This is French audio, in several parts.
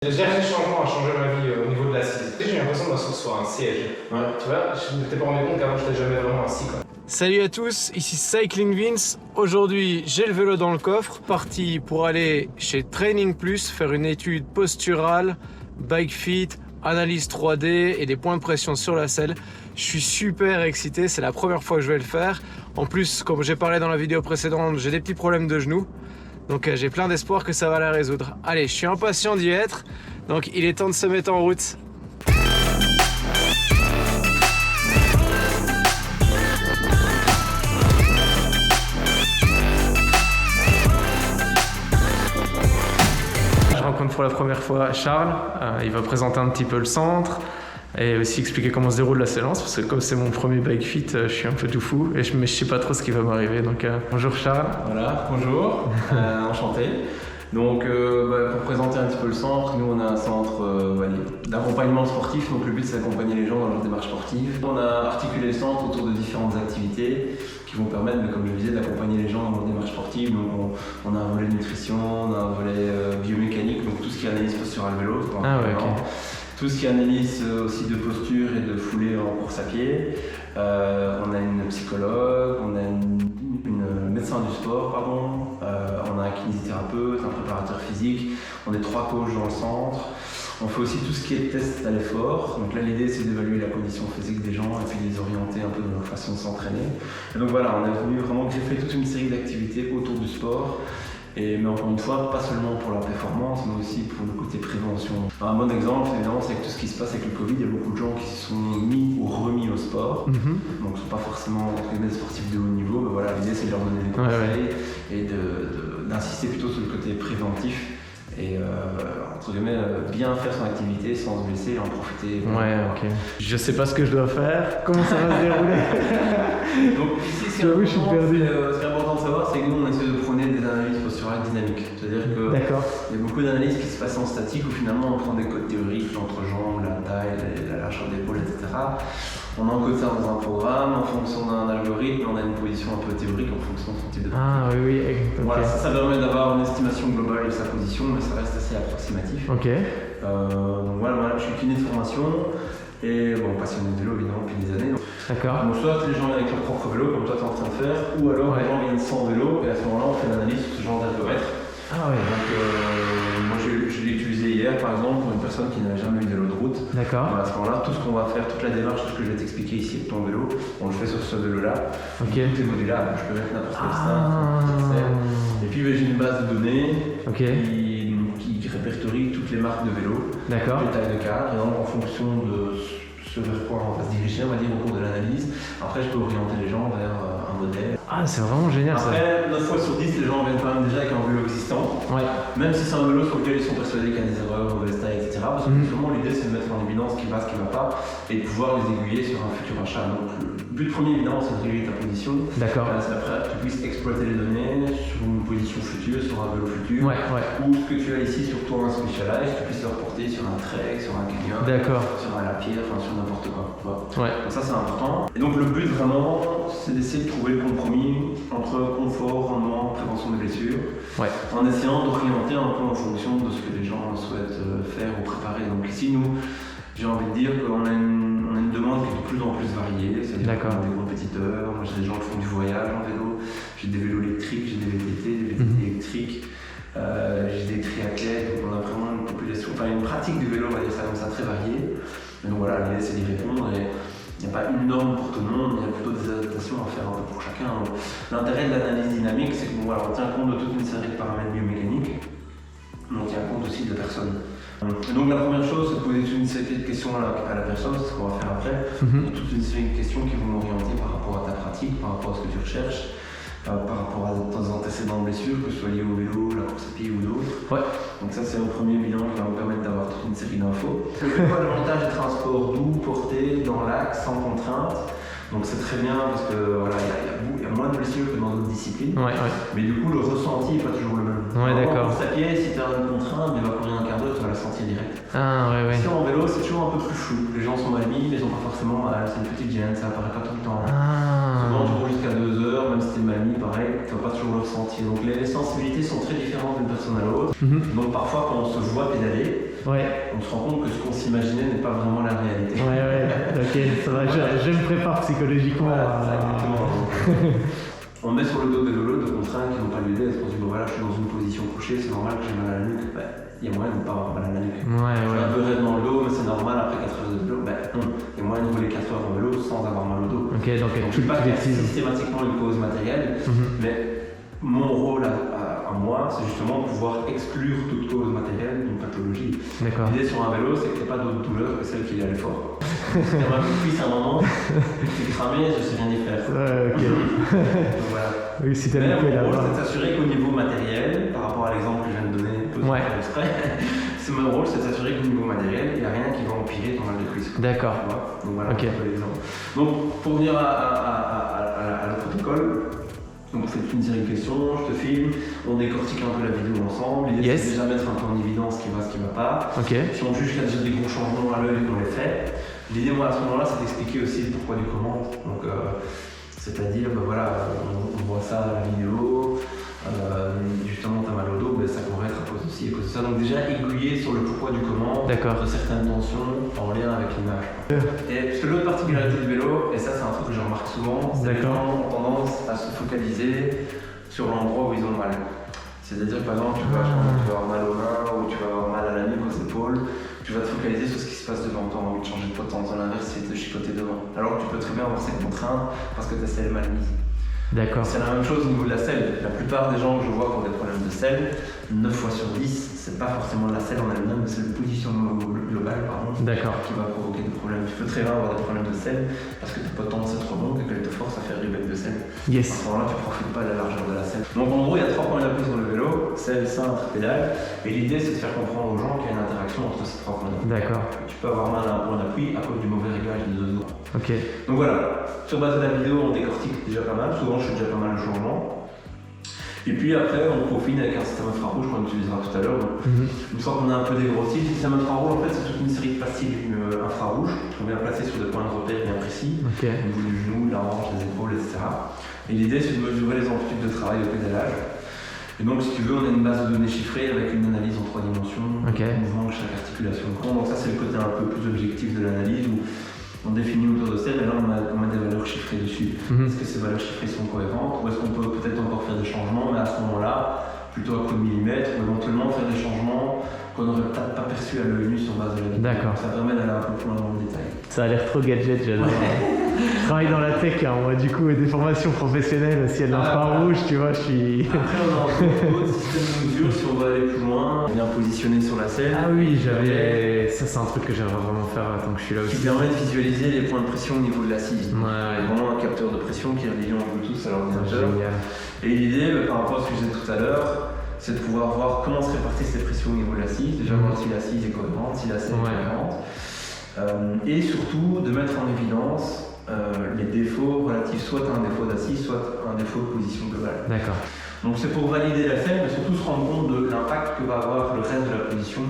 Le dernier changement a changé ma vie au niveau de l'assise. J'ai l'impression de m'asseoir sur un siège. Ouais. Tu vois, je ne m'étais pas rendu compte qu'avant je n'étais jamais vraiment assis, quoi. Salut à tous, ici Cycling Vince. Aujourd'hui, j'ai le vélo dans le coffre, parti pour aller chez Training Plus faire une étude posturale, bike fit, analyse 3D et des points de pression sur la selle. Je suis super excité, c'est la première fois que je vais le faire. En plus, comme j'ai parlé dans la vidéo précédente, j'ai des petits problèmes de genoux. Donc j'ai plein d'espoir que ça va la résoudre. Allez, je suis impatient d'y être, donc il est temps de se mettre en route. Je rencontre pour la première fois Charles, il va présenter un petit peu le centre et aussi expliquer comment se déroule la séance parce que comme c'est mon premier bike fit, je suis un peu tout fou et je sais pas trop ce qui va m'arriver. Donc bonjour Charles. Voilà, bonjour, enchanté. Donc pour présenter un petit peu le centre, nous on a un centre d'accompagnement sportif, donc le but c'est d'accompagner les gens dans leur démarche sportive. On a articulé le centre autour de différentes activités qui vont permettre, comme je le disais, d'accompagner les gens dans leur démarche sportive. Donc on a un volet nutrition, on a un volet biomécanique, donc tout ce qui est analyse posturale vélo. Tout ce qui est analyse aussi de posture et de foulée en course à pied. On a une psychologue, on a une médecin du sport, on a un kinésithérapeute, un préparateur physique, on est 3 coachs dans le centre. On fait aussi tout ce qui est test à l'effort. Donc là, l'idée, c'est d'évaluer la condition physique des gens et puis les orienter un peu dans leur façon de s'entraîner. Et donc voilà, on est venu vraiment greffer toute une série d'activités autour du sport. Mais encore une fois, pas seulement pour la performance, mais aussi pour le côté prévention. Un bon exemple, évidemment, c'est que tout ce qui se passe avec le Covid, il y a beaucoup de gens qui se sont mis ou remis au sport. Donc, ils ne sont pas forcément des sportifs de haut niveau, mais voilà, l'idée, c'est de leur donner des conseils et d'insister plutôt sur le côté préventif. Et entre guillemets, bien faire son activité sans se blesser et en profiter. Je sais pas ce que je dois faire, comment ça va se dérouler. Donc ici, ce qui est important de savoir, c'est que nous on essaie de prôner des analyses posturales dynamiques. C'est-à-dire qu'il y a beaucoup d'analyses qui se passent en statique où finalement on prend des codes théoriques, l'entrejambe, la taille, la largeur d'épaule, etc. On encode ça dans un programme, en fonction d'un algorithme, on a une position un peu théorique en fonction de son type de pratique. Voilà, ça permet d'avoir une estimation globale de sa position, mais ça reste assez approximatif. Donc voilà, je suis kiné de formation et passionné de vélo évidemment depuis des années. Donc soit les gens viennent avec leur propre vélo comme toi tu es en train de faire, ou alors les gens viennent sans vélo et à ce moment-là on fait l'analyse sur ce genre d'ergomètre. Donc moi je l'ai utilisé hier par exemple pour une personne qui n'avait jamais eu de vélo de route. À ce moment-là, tout ce qu'on va faire, toute la démarche, tout ce que je vais t'expliquer ici avec ton vélo, on le fait sur ce vélo-là. Tout est modulable, je peux mettre n'importe quel stade. Et puis j'ai une base de données qui répertorie toutes les marques de vélo, toutes les tailles de cadre, et donc en fonction de ce vers quoi on va se diriger, on va dire au cours de l'analyse. Après, je peux orienter les gens vers un modèle. Ah, c'est vraiment génial. Après, 9 fois sur 10, les gens viennent quand même déjà avec un vélo existant. Même si c'est un vélo sur lequel ils sont persuadés qu'il y a des erreurs, mauvaises tailles, etc. Parce que justement, l'idée, c'est de mettre en évidence ce qui va, ce qui ne va pas, et de pouvoir les aiguiller sur un futur achat. Donc, le but premier, évidemment, c'est de régler ta position. C'est après que tu puisses exploiter les données sur une position future, sur un vélo futur, ou ce que tu as ici sur toi, un Specialized, tu puisses le reporter sur un Trek, sur un Canyon, sur un Lapierre, enfin sur n'importe quoi. Donc ça, c'est important. Et donc, le but vraiment, c'est d'essayer de trouver le compromis entre confort, rendement, prévention des blessures, en essayant d'orienter un peu en fonction de ce que les gens souhaitent faire ou préparer. Donc ici, nous, j'ai envie de dire qu'on a une demande qui est de plus en plus variée. C'est-à-dire qu'on a des compétiteurs, moi j'ai des gens qui font du voyage en vélo, j'ai des vélos électriques, j'ai des VTT, des VTT électriques, j'ai des triathlètes, donc on a vraiment une population, une pratique du vélo, on va dire ça comme ça, très variée. Et donc voilà, l'idée c'est d'y répondre. Il n'y a pas une norme pour tout le monde, il y a plutôt des adaptations à faire un peu pour chacun. L'intérêt de l'analyse dynamique, c'est qu'on tient compte de toute une série de paramètres biomécaniques, mais on tient compte aussi de la personne. Et donc la première chose, c'est de poser toute une série de questions à la personne, c'est ce qu'on va faire après. Toute une série de questions qui vont m'orienter par rapport à ta pratique, par rapport à ce que tu recherches, par rapport à tes antécédents de blessures, que ce soit lié au vélo, la course à pied ou d'autres. Donc ça, c'est le premier bilan qui va me permettre d'avoir toute une série d'infos. Le vélo a l'avantage d'être un sport doux, porté, dans l'axe, sans contrainte. Donc c'est très bien parce que il y a moins de blessures que dans d'autres disciplines. Mais du coup, le ressenti n'est pas toujours le même. En course à pied, si tu as une contrainte, il va courir un quart d'heure, tu vas la sentir direct. Si en vélo, c'est toujours un peu plus flou. Les gens sont mal mis, mais ils n'ont pas forcément mal. C'est une petite gêne, ça apparaît pas tout le temps. Souvent, tu cours jusqu'à 2 heures, même si tu es mal mis, pareil, tu vas pas toujours le ressentir. Donc les sensibilités sont très différentes d'une personne à l'autre. Donc parfois, quand on se voit pédaler, Ouais. On se rend compte que ce qu'on s'imaginait n'est pas vraiment la réalité. Ouais, ok, ça va, je me prépare psychologiquement. Voilà, c'est ça, exactement. On met sur le dos des vélos de contraintes qui n'ont pas lieu d'être. On se dit, bon voilà, je suis dans une position couchée, c'est normal que j'ai mal à la nuque. Il y a moyen de ne pas avoir mal à la nuque. Ouais. Un peu raide dans le dos, mais c'est normal après 4 heures de vélo. Non, il y a moyen de rouler 4 heures en vélo sans avoir mal au dos. Ok, donc je ne dis pas qu'il y a systématiquement une cause matérielle, mais mon rôle à moi, c'est justement pouvoir exclure toute cause matérielle d'une pathologie. D'accord. L'idée sur un vélo, c'est qu'il n'y ait pas d'autre douleur que celle qui est à l'effort. Si on m'a pris à un moment, c'est cramé, je sais rien y faire. Ouais, ok. Donc, voilà. Oui, si t'as Mais loupé mon rôle, là-bas. c'est de s'assurer qu'au niveau matériel, par rapport à l'exemple que je viens de donner, peu faire exprès, c'est mon rôle, c'est de s'assurer qu'au niveau matériel, il n'y a rien qui va empirer ton mal de cuisse. D'accord. Donc voilà, Ok. un peu l'exemple. Donc pour venir à le protocole, donc on fait toute une série de questions, je te filme, on décortique un peu la vidéo ensemble, l'idée c'est déjà mettre un peu en évidence ce qui va, ce qui ne va pas. Ok. Si on juge qu'il y a déjà des gros changements à l'œil qu'on les fait, l'idée moi à ce moment-là c'est d'expliquer aussi le pourquoi du comment. Donc c'est-à-dire, voilà, on voit ça à la vidéo, justement t'as mal au dos, ça pourrait être à cause de ci, à cause de ça. Donc déjà aiguiller sur le pourquoi du comment de certaines tensions en lien avec l'image. Et parce que l'autre particularité du vélo, et ça c'est un truc que je remarque souvent, c'est que les gens ont tendance à se focaliser sur l'endroit où ils ont mal. C'est-à-dire par exemple, tu vas avoir mal aux mains ou tu vas avoir mal à la nuque, aux épaules, tu vas te focaliser sur ce qui se passe devant toi, envie de changer de potence, à l'inverse c'est de chipoter devant. Alors que tu peux très bien avoir cette contrainte parce que ta selle est mal mise. D'accord. C'est la même chose au niveau de la selle. La plupart des gens que je vois qui ont des problèmes de selle, 9 fois sur 10, c'est pas forcément la selle en elle-même, mais c'est le positionnement global qui va provoquer des problèmes. Tu peux très bien avoir des problèmes de selle parce que ta potence est trop longue et qu'elle te force à faire des becs de selle. Yes. À ce moment-là, tu profites pas de la largeur de la selle. Donc en gros, il y a 3 points d'appui sur le vélo, selle, cintre, pédale. Et l'idée, c'est de faire comprendre aux gens qu'il y a une interaction entre ces 3 points d'appui. D'accord. Tu peux avoir mal à un point d'appui à cause du mauvais réglage des deux doigts. Ok. Donc voilà, sur base de la vidéo, on décortique déjà pas mal. Souvent, je fais déjà pas mal de changements. Et puis après, on peaufine avec un système infrarouge qu'on utilisera tout à l'heure. Une fois qu'on a un peu dégrossi, le système infrarouge, en fait, c'est toute une série de pastilles infrarouges qu'on vient placer sur des points de repère bien précis, au niveau du genou, de la hanche, des épaules, etc. Et l'idée, c'est de mesurer les amplitudes de travail au pédalage. Et donc, si tu veux, on a une base de données chiffrée avec une analyse en 3 dimensions, mouvement de chaque articulation. Donc ça, c'est le côté un peu plus objectif de l'analyse où on définit autour de ça, mais là on met des valeurs chiffrées dessus. Est-ce que ces valeurs chiffrées sont cohérentes ou est-ce qu'on peut peut-être encore faire des changements, mais à ce moment-là, plutôt à coup de millimètre, ou éventuellement faire des changements qu'on n'aurait peut-être pas perçus à l'œil nu sur base de la vidéo. D'accord. Ça permet d'aller un peu plus loin dans le détail. Ça a l'air trop gadget, j'adore. Je travaille dans la tech, hein, moi du coup, et des formations professionnelles, s'il y a de l'infrarouge, tu vois, je suis... Après on a un autre système de mesure, si on veut aller plus loin, bien positionné sur la selle. Ah oui, j'avais... Ça c'est un truc que j'aimerais vraiment faire tant que je suis là aussi. Qui permet de visualiser les points de pression au niveau de l'assise. Ouais. Vraiment un capteur de pression qui est relié en Bluetooth à l'ordinateur. Génial. Et l'idée, par rapport à ce que je disais tout à l'heure, c'est de pouvoir voir comment se répartissent les pressions au niveau de l'assise, déjà voir si l'assise est cohérente, si la selle est cohérente, et surtout de mettre en évidence les défauts relatifs soit à un défaut d'assise, soit à un défaut de position globale. D'accord. Donc c'est pour valider la selle, mais surtout se rendre compte de l'impact que va avoir le reste de la position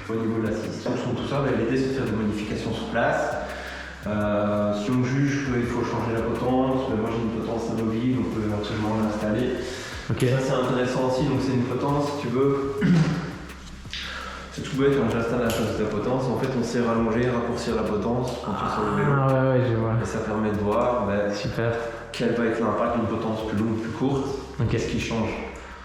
au niveau de l'assise. Donc tout ça, l'idée c'est de faire des modifications sur place. Si on juge qu'il faut changer la potence, moi j'ai une potence amovible, on peut éventuellement l'installer. Ça c'est intéressant aussi, donc c'est une potence, si tu veux, c'est tout bête, quand j'installe la chose de la potence, en fait on sait rallonger, raccourcir la potence quand tu es sur le vélo. Ah ouais, je vois. Et ça permet de voir super. Quel va être l'impact d'une potence plus longue, plus courte, qu'est-ce qui change.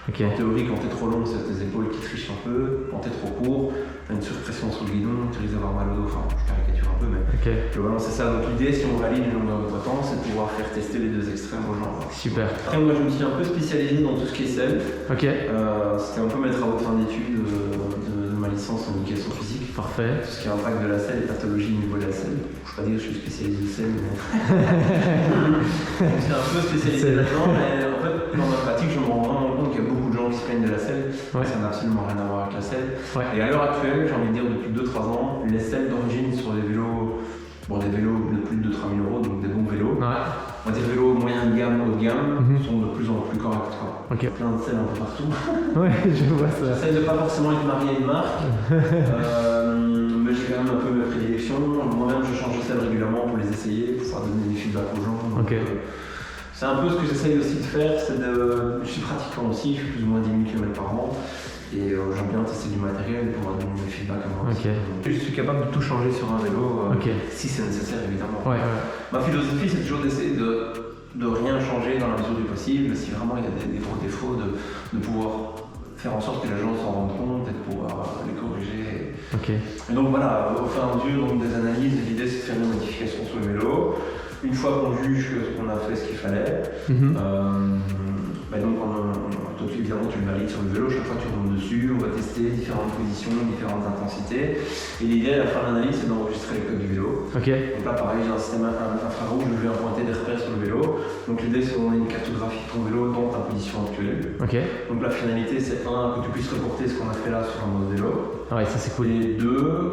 En théorie, quand tu es trop long, c'est tes épaules qui trichent un peu, quand tu es trop court, tu as une surpression sur le guidon, tu risques d'avoir mal au dos, enfin je caricature un peu, mais globalement c'est ça. Donc l'idée, si on valide une longueur de potence, c'est de pouvoir faire tester les deux extrêmes aux gens. Super. Après moi je me suis un peu spécialisé dans tout ce qui est selle. C'était un peu mes travaux de fin d'études de ma licence en éducation physique. Parfait. Tout ce qui est impact de la selle et pathologie au niveau de la selle. Je ne peux pas dire que je suis spécialisé de selle, mais... c'est un peu spécialisé là-dedans, mais en fait dans ma pratique je me rends vraiment compte qu'il y a beaucoup de gens qui se plaignent de la selle. Ça n'a absolument rien à voir avec la selle. Et à l'heure actuelle, j'ai envie de dire depuis 2-3 ans, les selles d'origine sur des vélos, des vélos de plus de 3000 €, donc des bons vélos, on va dire vélos moyen de gamme, haut de gamme, sont de plus en plus corrects. Plein de selles un peu partout. Je vois ça. J'essaie de pas forcément être marié à une marque, mais j'ai quand même un peu mes prédilections. Moi-même, je change de selle régulièrement pour les essayer, pour pouvoir donner des feedbacks aux gens. Donc, c'est un peu ce que j'essaye aussi de faire, je suis pratiquant aussi, je fais plus ou moins 10 000 km par an. Et j'aime bien tester du matériel pour pouvoir donner mes feedbacks à moi. Ok. Je suis capable de tout changer sur un vélo, Ok. si c'est nécessaire évidemment. Ouais. Ma philosophie c'est toujours d'essayer de rien changer dans la mesure du possible, mais si vraiment il y a des gros défauts, de pouvoir faire en sorte que les gens s'en rendent compte et de pouvoir les corriger. Ok. Et donc voilà, au fur et à mesure donc, des analyses, l'idée c'est de faire des modifications sur le vélo. Une fois qu'on juge qu'on a fait ce qu'il fallait, donc toi évidemment tu le valides sur le vélo, chaque fois tu remontes dessus, on va tester différentes positions, différentes intensités. Et l'idée à la fin de l'analyse c'est d'enregistrer le code du vélo. Ok. Donc là pareil, j'ai un système infrarouge où je vais pointer des repères sur le vélo. Donc l'idée c'est qu'on ait une cartographie de ton vélo dans ta position actuelle. Ok. Donc la finalité c'est que tu puisses reporter ce qu'on a fait là sur un mode vélo. Ouais, ça c'est cool. Et deux,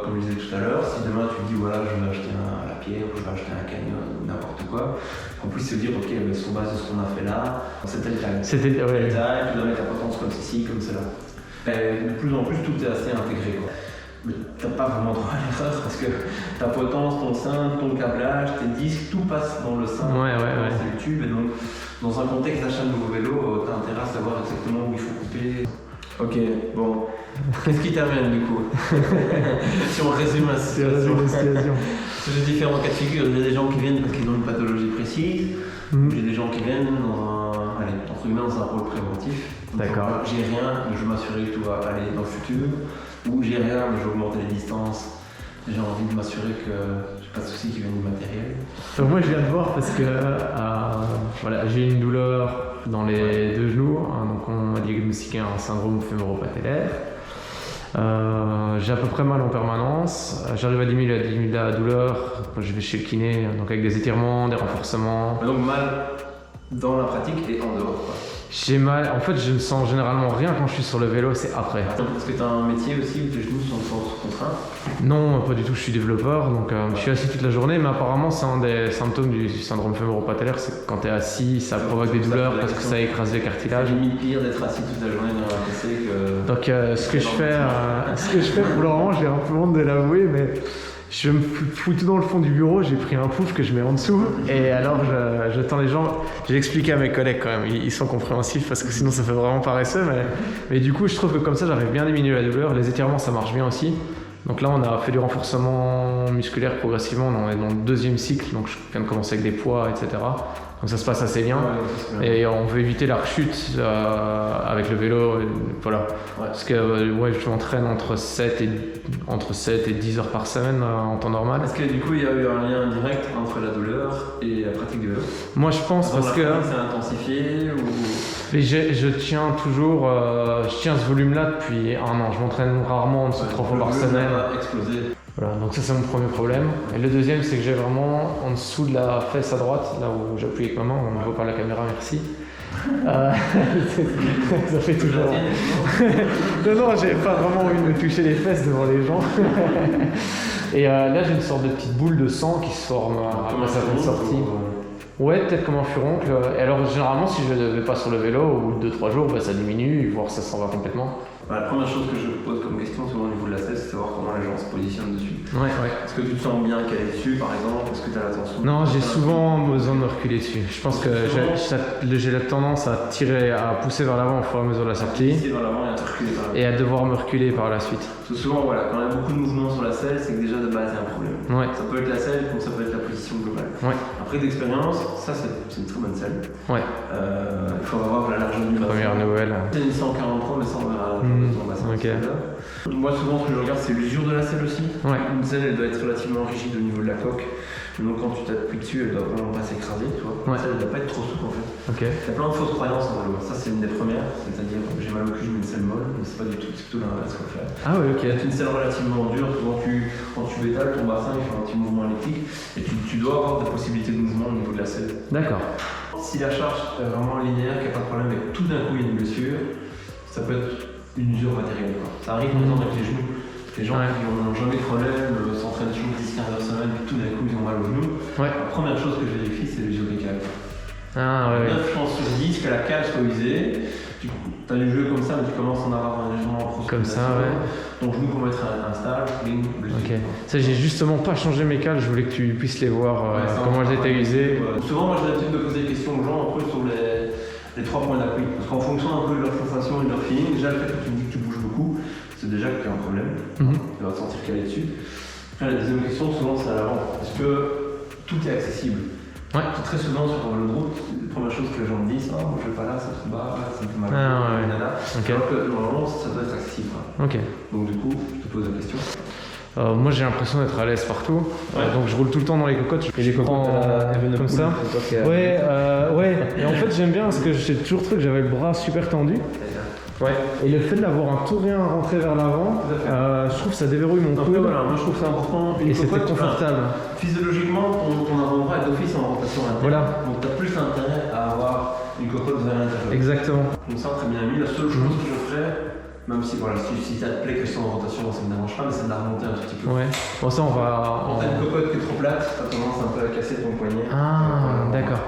comme je disais tout à l'heure, si demain tu te dis voilà je vais acheter la pierre ou je vais acheter un canyon ou n'importe quoi, qu'on puisse se dire ok mais sur base de ce qu'on a fait là, c'est tel taille. Ouais. Tu dois mettre la potence comme ceci, comme cela. Et de plus en plus tout est assez intégré quoi. Mais t'as pas vraiment droit à l'erreur parce que ta potence, ton cintre, ton câblage, tes disques, tout passe dans le cintre, c'est le tube. Et donc dans un contexte d'achat de nouveau vélo, t'as intérêt à savoir exactement où il faut couper. Ok, bon. Qu'est-ce qui t'amène du coup? Si on résume la situation. J'ai différents cas de figure. Il y a des gens qui viennent parce qu'ils ont une pathologie précise. J'ai des gens qui viennent dans un rôle préventif. D'accord. J'ai rien, mais je veux m'assurer que tout va aller dans le futur. Ou j'ai rien, mais je veux augmenter les distances. J'ai envie de m'assurer que j'ai pas de soucis qui viennent du matériel. Donc moi je viens de voir parce que voilà, j'ai une douleur dans les deux genoux, donc on m'a diagnostiqué un syndrome fémoro-patellaire. J'ai à peu près mal en permanence, j'arrive à diminuer la douleur quand je vais chez le kiné, donc avec des étirements, des renforcements. Donc mal dans la pratique et en dehors quoi. J'ai mal, en fait je ne sens généralement rien quand je suis sur le vélo, c'est après. Est-ce que tu as un métier aussi où tes genoux sont sous contrainte? Non, pas du tout, je suis développeur, donc je suis assis toute la journée, mais apparemment c'est un des symptômes du syndrome fémoro-patellaire, c'est que quand tu es assis, ça provoque des douleurs parce que ça écrase les cartilages. C'est limite pire d'être assis toute la journée dans un PC que... Donc ce que je fais pour le moment, j'ai un peu honte de l'avouer, mais je me fous tout dans le fond du bureau, j'ai pris un pouf que je mets en dessous et alors j'attends les gens. J'ai expliqué à mes collègues quand même, ils sont compréhensifs parce que sinon ça fait vraiment paresseux, mais du coup je trouve que comme ça j'arrive bien à diminuer la douleur. Les étirements ça marche bien aussi. Donc là on a fait du renforcement musculaire progressivement, on est dans le deuxième cycle, donc je viens de commencer avec des poids, etc. Donc ça se passe assez bien. Et on veut éviter la rechute avec le vélo, voilà. Parce que je m'entraîne entre 7 et 10 heures par semaine en temps normal. Est-ce que du coup il y a eu un lien direct entre la douleur et la pratique du vélo? Moi je pense parce que... c'est intensifié ou... Mais je tiens toujours, je tiens ce volume-là depuis un an. Je m'entraîne rarement en dessous de 3 fois par semaine. Explosé. Voilà, donc ça c'est mon premier problème. Et le deuxième c'est que j'ai vraiment en dessous de la fesse à droite, là où j'appuie avec ma main, on me voit par la caméra, merci. Ça fait toujours... non, j'ai pas vraiment envie de me toucher les fesses devant les gens. Et là j'ai une sorte de petite boule de sang qui se forme après certaines sorties. Ouais, peut-être comme un furoncle. Et alors généralement si je ne vais pas sur le vélo, au bout de 2-3 jours, ça diminue, voire ça s'en va complètement. La première chose que je pose comme question souvent au niveau de la selle, c'est de savoir comment les gens se positionnent dessus. Ouais. Est-ce que tu te sens bien calé dessus par exemple? Est-ce que tu as l'attention? Non, j'ai souvent besoin de me reculer dessus. Je pense que j'ai la tendance à pousser vers l'avant au fur et à mesure de la sortie. Et à devoir me reculer par la suite. Parce que souvent, voilà, quand il y a beaucoup de mouvements sur la selle, c'est que déjà de base il y a un problème. Ouais. Ça peut être la selle comme ça peut être la position globale. Ouais. Après d'expérience, ça c'est une très bonne selle. Ouais. Il faut avoir la largeur du bassin. Première nouvelle. C'est une 143 mais ça on verra dans le bassin. Ok. Moi souvent ce que je regarde c'est l'usure de la selle aussi. Ouais. Une selle elle doit être relativement rigide au niveau de la coque. Donc quand tu t'appuies dessus, elle doit vraiment pas s'écraser, tu vois. Ouais. Elle doit pas être trop souple en fait. Ok. Il y a plein de fausses croyances en vélo. Ça c'est une des premières, c'est-à-dire j'ai mal au cul, je mets une selle molle, mais c'est pas du tout, c'est plutôt l'inverse qu'on fait. Ah oui, ok. C'est une selle relativement dure, quand tu étales ton bassin, il fait un petit mouvement électrique et tu dois avoir des possibilités de mouvement au niveau de la selle. D'accord. Si la charge est vraiment linéaire, qu'il n'y a pas de problème, mais que tout d'un coup il y a une blessure, ça peut être une usure matérielle. Ça arrive par exemple avec les genoux. Les gens qui n'ont jamais de problème, s'entraînent toujours 10-15 heures semaine, puis tout d'un coup ils ont mal aux genoux. Ouais. La première chose que je vérifie, c'est l'usure des cales. Ah, ouais. 9 chances sur 10 que la cale soit usée. Tu as du jeu comme ça, mais tu commences à en avoir un légèrement en comme ça, ouais. Ton genou pour mettre un stage, ok. Ça, j'ai justement pas changé mes cales, je voulais que tu puisses les voir comment elles étaient usées. Souvent, moi j'ai l'habitude de poser des questions aux gens un peu sur les 3 points d'appui. Parce qu'en fonction un peu de leur sensation et de leur feeling, déjà le fait que tu me dis que tu bouges beaucoup, c'est déjà qu'il y a un problème. Tu vas te sentir calé dessus. Après, la deuxième question, souvent, c'est à l'avant. Est-ce que tout est accessible? Très souvent sur le route, la première chose que les gens me disent, moi je vais pas là, ça me bat, ça me fait mal. Alors que normalement, ça doit être accessible. Donc du coup, je te pose la question. Moi j'ai l'impression d'être à l'aise partout, donc je roule tout le temps dans les cocottes. Et les cocottes comme ça. Ouais, et en fait j'aime bien parce que j'ai toujours trouvé que j'avais le bras super tendu. Et le fait d'avoir un tout rien rentré vers l'avant, je trouve que ça déverrouille mon coude. Moi je trouve ça important. Et c'était confortable. Physiologiquement, ton avant-bras est d'office en rotation interne. Donc tu as plus intérêt à avoir une cocotte vers l'intérieur. Exactement. Donc ça très bien mis. La seule chose que je ferais, même si si ça te plaît que je sois en rotation, ça me dérange pas, mais c'est de la remonter un tout petit peu. Bon ça on va... Quand t'as une cocotte qui est trop plate, t'as tendance un peu à casser ton poignet. D'accord.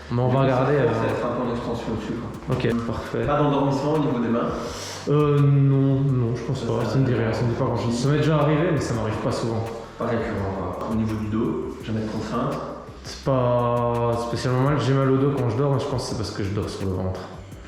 Mais on va regarder. Ça va être un peu en extension au-dessus. Ok, parfait. Pas d'endormissement au niveau des mains? Non, je pense pas. Ça me dit rien, ça me dit pas grand chose. Ça m'est déjà arrivé, mais ça m'arrive pas souvent. Pas récurrent. Au niveau du dos, jamais de contrainte? C'est pas spécialement mal. J'ai mal au dos quand je dors, mais je pense que c'est parce que je dors sur le ventre.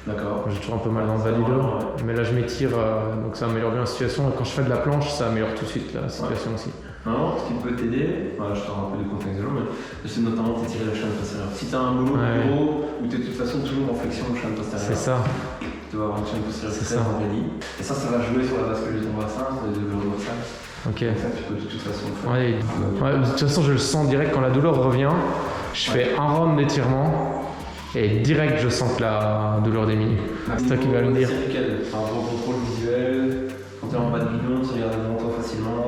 D'accord. J'ai toujours un peu mal dans le bas du dos, mais là je m'étire, donc ça améliore bien la situation. Et quand je fais de la planche, ça améliore tout de suite la situation aussi. Non, ce qui peut t'aider, je te rends un peu du contexte de l'eau, mais c'est notamment t'étirer la chaîne postérieure. Si t'as un boulot de bureau où t'es de toute façon toujours en flexion de chaîne postérieure, c'est ça. Tu dois avoir une chaîne postérieure très enraidie. Et ça va jouer sur la bascule de ton bassin, sur les douleurs dorsales. Ok. Donc ça, tu peux de toute façon le faire. De toute façon, je le sens direct quand la douleur revient. Je fais un round d'étirement. Et direct, je sens que la douleur diminue. C'est toi qui vas me dire. C'est un gros contrôle visuel. Quand t'es en bas de bidon, tu regardes devant toi facilement.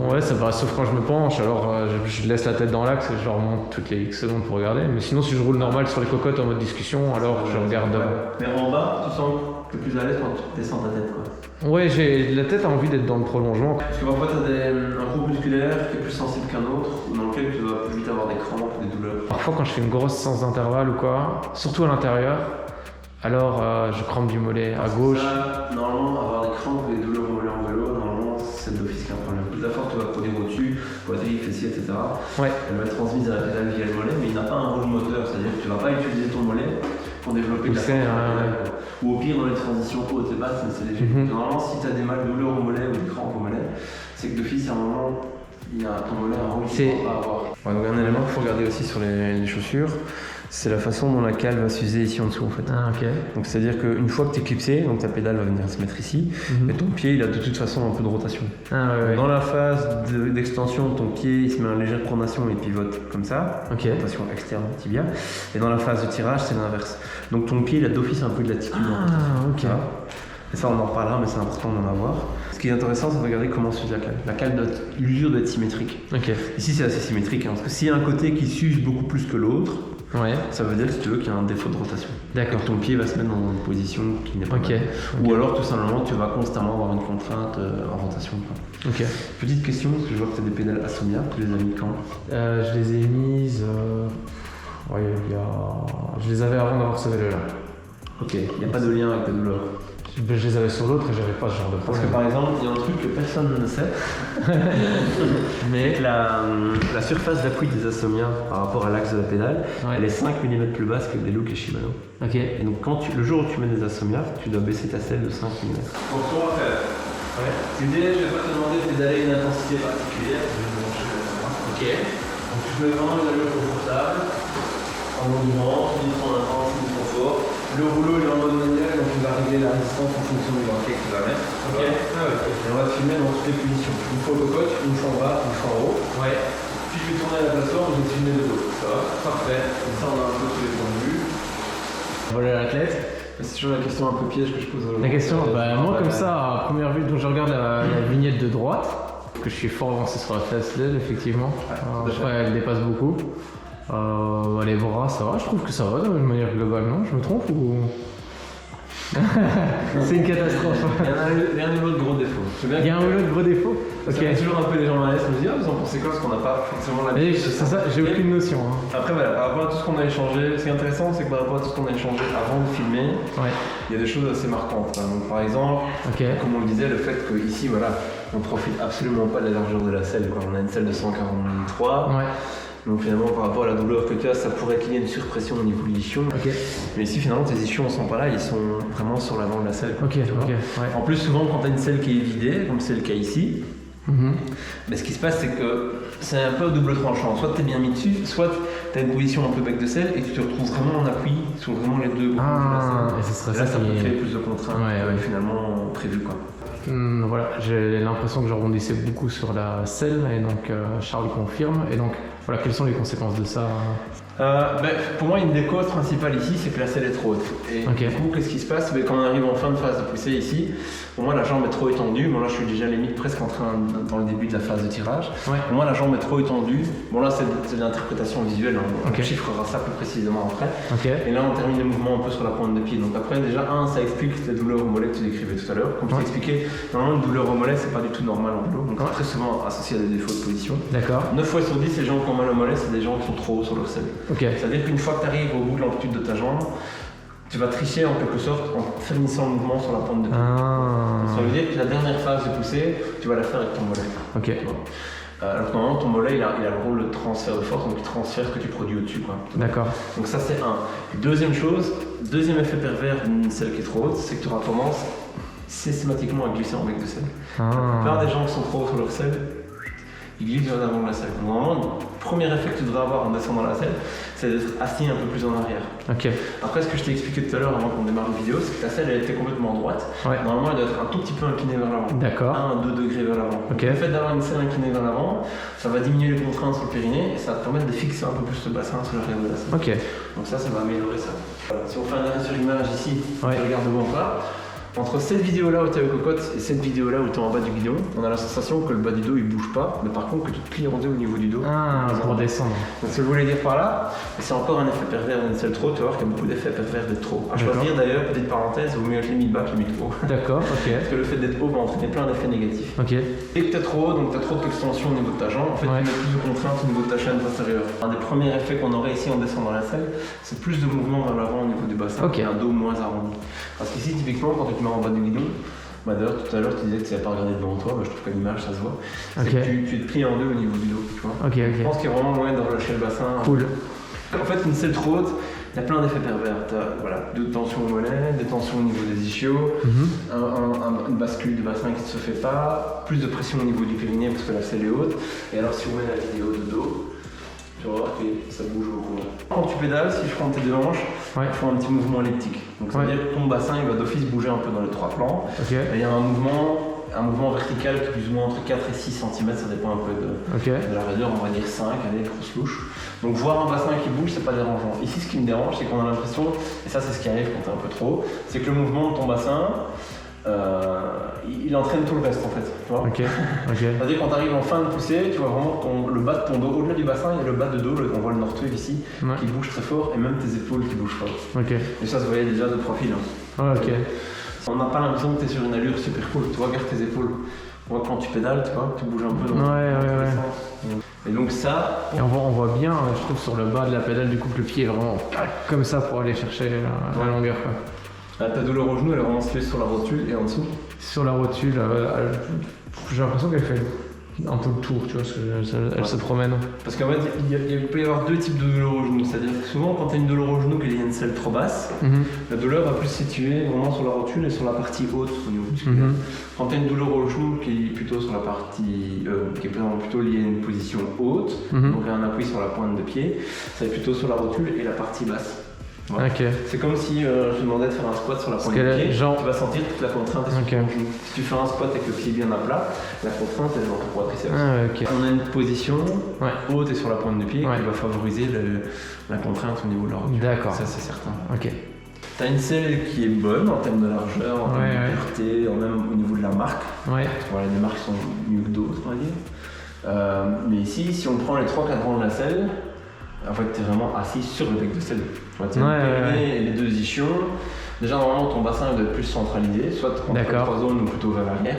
Ouais, ça va, sauf quand je me penche, alors je laisse la tête dans l'axe et je remonte toutes les X secondes pour regarder. Mais sinon, si je roule normal sur les cocottes en mode discussion, alors je regarde. Mais en bas, tu sens que plus à l'aise quand tu descends ta tête, quoi. Ouais, la tête a envie d'être dans le prolongement. Parce que parfois, t'as un groupe musculaire qui est plus sensible qu'un autre, dans lequel tu vas plus vite avoir des crampes ou des douleurs. Parfois, quand je fais une grosse séance d'intervalle ou quoi, surtout à l'intérieur, alors je crampe du mollet à gauche. Ça, normalement, avoir des crampes ou des douleurs au mollet en vélo, normalement, c'est d'office qu'il y a un problème. Plus la force tu vas produire au-dessus, poitrine, fessier, etc. Elle va être transmise à la pédale via le mollet, mais il n'a pas un rôle moteur, c'est-à-dire que tu ne vas pas utiliser ton mollet pour développer la force. Ou au pire, dans les transitions hautes et basses, c'est léger. Normalement, si tu as des douleurs au mollet ou des crampes au mollet, c'est que d'office, à un moment, il y a ton mollet un rôle qu'il ne va pas avoir. Donc un élément qu'il faut regarder aussi sur les chaussures, c'est la façon dont la cale va s'user ici en dessous en fait. Donc c'est à dire qu'une fois que tu es clipsé, donc ta pédale va venir se mettre ici, et ton pied il a de toute façon un peu de rotation. Dans la phase d'extension, ton pied il se met en légère pronation et pivote comme ça, rotation externe tibia, et dans la phase de tirage c'est l'inverse. Donc ton pied il a d'office un peu de latitude. Et ça on en reparlera, mais c'est important d'en avoir. Ce qui est intéressant, c'est de regarder comment s'use la cale. La cale, l'usure doit être symétrique. Ici c'est assez symétrique, parce que s'il y a un côté qui s'use beaucoup plus que l'autre, ça veut dire, si tu veux, qu'il y a un défaut de rotation. D'accord. Ton pied va se mettre dans une position qui n'est pas bonne. Ou alors, tout simplement, tu vas constamment avoir une contrainte en rotation. Petite question, parce que je vois que tu as des pédales Asomia. Tu les as mis quand? Je les ai mises... Je les avais avant d'avoir ce vélo-là. Ok, il n'y a pas de lien avec ta douleur. Je les avais sur l'autre et j'avais pas ce genre de problème. Parce que par exemple, il y a un truc que personne ne sait, mais la surface d'appui des Asomia par rapport à l'axe de la pédale, elle est 5 mm plus basse que des Look et Shimano. Et donc le jour où tu mets des Asomia, tu dois baisser ta selle de 5 mm. Donc ce qu'on va faire, l'idée, je ne vais pas te demander de pédaler une intensité particulière, je vais te brancher comme ça. Donc tu mets vraiment une allure confortable, en mouvement, ni trop intense, ni trop fort. Le rouleau il est en mode manuel, donc il va régler la résistance en fonction du banquet que tu vas mettre. Et on va filmer dans toutes les positions. Une fois au cocotte, une fois en bas, une fois en haut. Puis je vais tourner à la plateforme, je vais filmer de dos. Ça va? Parfait. Comme ça on a un peu tous les points de vue. Voilà l'athlète. C'est toujours la question un peu piège que je pose aux gens. La question, moi comme ça, à première vue, donc je regarde la vignette de droite, que je suis fort avancé sur la face LED, effectivement. Après, elle dépasse beaucoup. Les bras, ça va, je trouve que ça va de manière globale, non? Je me trompe ou... C'est une catastrophe. Il y a un autre gros défaut. Il y a un autre gros défaut? Ok. Il y a toujours un peu des gens à l'aise, je me dis, vous en pensez quoi? Parce qu'on n'a pas forcément l'habitude. C'est ça, j'ai aucune notion. Après, voilà, par rapport à tout ce qu'on a échangé, ce qui est intéressant, c'est que par rapport à tout ce qu'on a échangé avant de filmer, il y a des choses assez marquantes. Donc, par exemple, comme on le disait, le fait qu'ici, voilà, on ne profite absolument pas de la largeur de la selle. On a une selle de 143. Donc finalement par rapport à la douleur que tu as, ça pourrait qu'il y ait une surpression au niveau de l'ischion. Ok. Mais ici finalement tes ischions ne sont pas là, ils sont vraiment sur l'avant de la selle. Ok, tu vois. ok. Ouais. En plus souvent quand tu as une selle qui est vidée, comme c'est le cas ici, mais ce qui se passe c'est que c'est un peu double tranchant. Soit tu es bien mis dessus, soit tu as une position un peu bec de selle et tu te retrouves vraiment en appui sur vraiment les deux bouts de la selle. Et ce serait Et là ça ça peut qui créer plus de contraintes que finalement prévu quoi. Voilà, j'ai l'impression que je rebondissais beaucoup sur la selle et donc Charles confirme. Et donc voilà, quelles sont les conséquences de ça? Pour moi, une des causes principales ici, c'est que la selle est trop haute. Et Ok. du coup, qu'est-ce qui se passe? Quand on arrive en fin de phase de poussée ici, pour moi, la jambe est trop étendue. Bon, là, je suis déjà limite presque en train, dans le début de la phase de tirage. Ouais. Pour moi, la jambe est trop étendue. Bon, là, c'est de l'interprétation visuelle. On Ok. chiffrera ça plus précisément après. Ok. Et là, on termine le mouvement un peu sur la pointe de pied. Donc après, déjà, ça explique les douleurs au mollet que tu décrivais tout à l'heure. Comme je t'ai expliqué, normalement, une douleur au mollet, c'est pas du tout normal en vélo. Donc c'est très souvent associé à des défauts de position. D'accord. 9 fois sur 10, les gens qui ont mal au mollet, c'est des gens qui sont trop hauts sur leur selle. Ok. C'est-à-dire qu'une fois que tu arrives au bout de l'amplitude de ta jambe, tu vas tricher en quelque sorte en finissant le mouvement sur la pointe de pied. Ça veut dire que la dernière phase de poussée, tu vas la faire avec ton mollet. Ok. Alors que normalement, ton mollet, il a le rôle de transfert de force, donc il transfère ce que tu produis au-dessus. D'accord. Donc ça, c'est un. Deuxième chose, deuxième effet pervers d'une selle qui est trop haute, c'est que tu auras tendance systématiquement à glisser en bec de selle. La plupart des gens qui sont trop hauts sur leur selle, ils glissent vers l'avant de la selle. Donc, normalement, le premier effet que tu devrais avoir en descendant la selle, c'est d'être assis un peu plus en arrière. Ok. Après, ce que je t'ai expliqué tout à l'heure avant qu'on démarre la vidéo, c'est que ta selle elle était complètement droite. Ouais. Normalement, elle doit être un tout petit peu inclinée vers l'avant. D'accord. 1 à 2 degrés vers l'avant. Ok. Le fait d'avoir une selle inclinée vers l'avant, ça va diminuer les contraintes sur le périnée et ça va te permettre de fixer un peu plus le bassin sur l'arrière de la selle. Ok. Donc ça va améliorer ça. Voilà. Si on fait un arrêt sur image ici, Ouais. tu regardes devant toi. Entre cette vidéo-là où tu es aux cocottes et cette vidéo-là où tu es en bas du guidon, on a la sensation que le bas du dos il bouge pas, mais par contre que tu te plies en deux au niveau du dos. Pour descendre. Donc ce que je voulais dire par là, c'est encore un effet pervers d'une selle trop, tu vas voir qu'il y a beaucoup d'effets pervers d'être trop. À choisir d'ailleurs, petite parenthèse, vaut mieux être limite bas que limite haut. D'accord, ok. Parce que le fait d'être haut va entraîner plein d'effets négatifs. Ok. Dès que tu es trop haut, donc tu as trop d'extension au niveau de ta jambe, en fait tu mets plus de contraintes au niveau de ta chaîne postérieure. Un des premiers effets qu'on aurait ici en descendant la selle, c'est plus de mouvement vers l'avant au niveau du bassin et un dos moins arrondi. Parce qu'ici, typiquement, quand tu te mets en bas du guidon, d'ailleurs tout à l'heure tu disais que tu n'avais pas regardé devant toi, je trouve qu'à l'image ça se voit. C'est que tu te plies en deux au niveau du dos, tu vois. Je pense qu'il y a vraiment moyen de relâcher le bassin. Cool. En fait, une selle trop haute, il y a plein d'effets pervers. Tu as de tension au mollet, des tensions au niveau des ischios, une bascule du bassin qui ne se fait pas, plus de pression au niveau du périnée parce que la selle est haute. Et alors si on met la vidéo de dos, tu vas voir que ça bouge beaucoup. Quand tu pédales, si je prends tes deux hanches, il faut un petit mouvement elliptique. Donc ça veut dire que ton bassin il va d'office bouger un peu dans les trois plans. Et il y a un mouvement vertical qui est plus ou moins entre 4 et 6 cm, ça dépend un peu de la raideur, on va dire 5, allez, grosse louche. Donc voir un bassin qui bouge, c'est pas dérangeant. Ici, ce qui me dérange, c'est qu'on a l'impression, et ça c'est ce qui arrive quand t'es un peu trop haut, c'est que le mouvement de ton bassin, il entraîne tout le reste en fait. Tu vois. C'est-à-dire quand tu arrives en fin de poussée, tu vois vraiment le bas de ton dos, au-delà du bassin, il y a le bas de dos, on voit le Northwave ici, qui bouge très fort, et même tes épaules qui bougent fort. Et ça se voyait déjà de profil. On n'a pas l'impression que tu es sur une allure super cool, tu regardes tes épaules. Moi, quand tu pédales, tu vois, tu bouges un peu dans le sens. Et donc ça... Et on voit bien, je trouve, sur le bas de la pédale, du coup, que le pied est vraiment comme ça pour aller chercher la longueur. Ta douleur au genou, elle est vraiment située sur la rotule et en dessous. Sur la rotule, j'ai l'impression qu'elle fait un peu le tour, tu vois, parce qu'elle se promène. Parce qu'en fait, il peut y avoir deux types de douleur au genou. C'est-à-dire que souvent, quand tu as une douleur au genou, qu'il y a une selle trop basse, la douleur va plus se situer vraiment sur la rotule et sur la partie haute au niveau musculaire. Quand tu as une douleur au genou qui est plutôt sur la partie, qui est plutôt liée à une position haute, donc un appui sur la pointe de pied, ça est plutôt sur la rotule et la partie basse. Voilà. C'est comme si je te demandais de faire un squat sur la pointe du pied, tu vas sentir toute la contrainte est sur ton genou. Si tu fais un squat avec le pied bien à plat, la contrainte est dans ton quadriceps. On a une position haute et sur la pointe du pied qui va favoriser la contrainte au niveau de la rotule. D'accord. Ça c'est certain. Tu as une selle qui est bonne en termes de largeur, en termes de pureté, même au niveau de la marque. Voilà, les marques sont mieux que d'autres, on va dire. Mais ici, si on prend les trois cadrans de la selle, en fait, tu es vraiment assis sur le bec de selle. Tu as le périnée et les deux ischions. Déjà, normalement, ton bassin doit être plus centralisé, soit entre les trois zones ou plutôt vers l'arrière.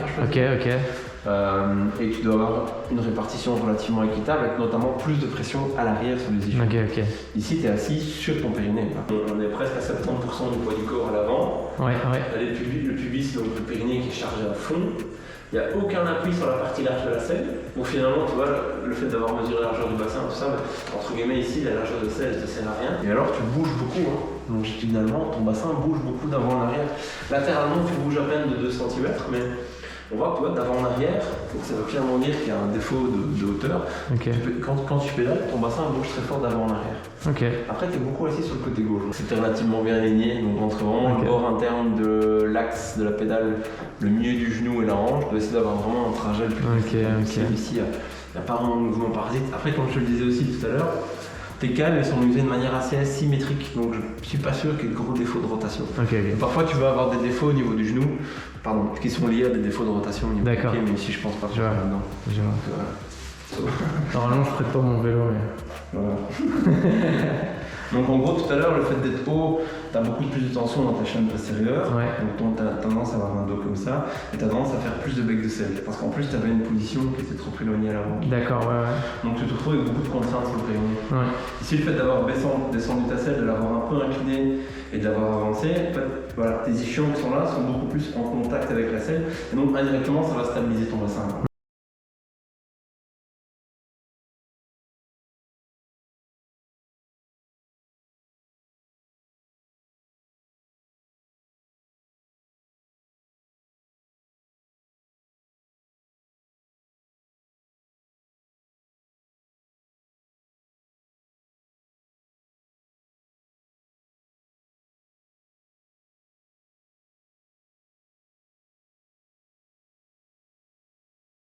Et tu dois avoir une répartition relativement équitable, avec notamment plus de pression à l'arrière sur les ischions. Ici, tu es assis sur ton périnée. On est presque à 70% du poids du corps à l'avant. Le pubis, donc le périnée qui est chargé à fond. Il il n'y a aucun appui sur la partie large de la selle. Donc finalement, tu vois, le fait d'avoir mesuré la largeur du bassin, tout ça, entre guillemets ici, la largeur de selle, elle te sert à rien. Et alors tu bouges beaucoup, hein. Longitudinalement, ton bassin bouge beaucoup d'avant en arrière. Latéralement, tu bouges à peine de 2 cm, mais on voit que d'avant en arrière, donc ça veut clairement dire qu'il y a un défaut de hauteur. Quand tu pédales, ton bassin bouge très fort d'avant en arrière. Après, tu es beaucoup assis sur le côté gauche. C'était relativement bien aligné, donc entre vraiment le bord interne de l'axe de la pédale, le milieu du genou et la hanche, tu dois essayer d'avoir vraiment un trajet le plus possible. Ici, il n'y a pas vraiment de mouvement parasite. Après, comme je te le disais aussi tout à l'heure, tes cales sont usées de manière assez asymétrique, donc je suis pas sûr qu'il y ait de gros défauts de rotation. Parfois tu vas avoir des défauts au niveau du genou, qui sont liés à des défauts de rotation au niveau du pied, mais ici je pense pas que ça là-dedans. Normalement je prête pas mon vélo, mais... Voilà. Donc en gros tout à l'heure, le fait d'être haut, tu as beaucoup plus de tension dans ta chaîne postérieure, donc tu as tendance à avoir un dos comme ça, et tu as tendance à faire plus de bec de selle, parce qu'en plus tu avais une position qui était trop éloignée à l'avant. Donc tu te retrouves avec beaucoup de contraintes sur le périnée. Ici le fait d'avoir descendu ta selle, de l'avoir un peu incliné et de l'avoir avancé, en fait, voilà, tes ischions qui sont là sont beaucoup plus en contact avec la selle, et donc indirectement ça va stabiliser ton bassin.